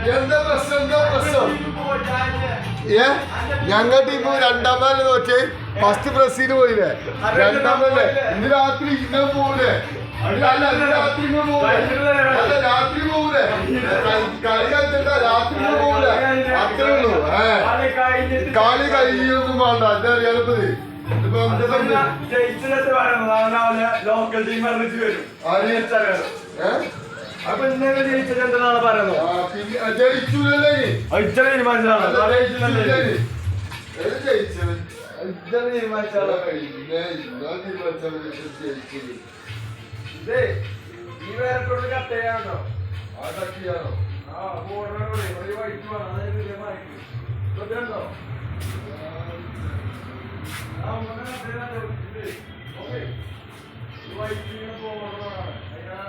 എന്താ പ്രശ്നം ഞങ്ങൾ ടീം രണ്ടാമതല്ലേ തോറ്റേ ഫസ്റ്റ് ബ്രസീൽ പോയില്ലേ രണ്ടാമതല്ലേ ഇന്ന് രാത്രി ഇങ്ങനെ പോകൂലേ രാത്രി രാത്രി പോകൂലേ കളി കളിച്ചിട്ടാ രാത്രി പോകൂലേ അത്രേ ഉള്ളൂ കളി കഴിയൊന്നും വേണ്ട അതറിയാലപ്പത് ലോക്കൽ ടീം അപ്പൊ ഇന്നലെ ജയിച്ചത് എന്താണ് പറയുന്നത് ഈ വേറെത്തോട് കട്ട് ചെയ്യാനോ ആ കട്ട് ചെയ്യാനോ ആ ബോർഡറോട് ഒരു വൈറ്റ് വേണം അതായത് മാറ്റി വൈറ്റ് ബോർഡറാണ് അതിനാ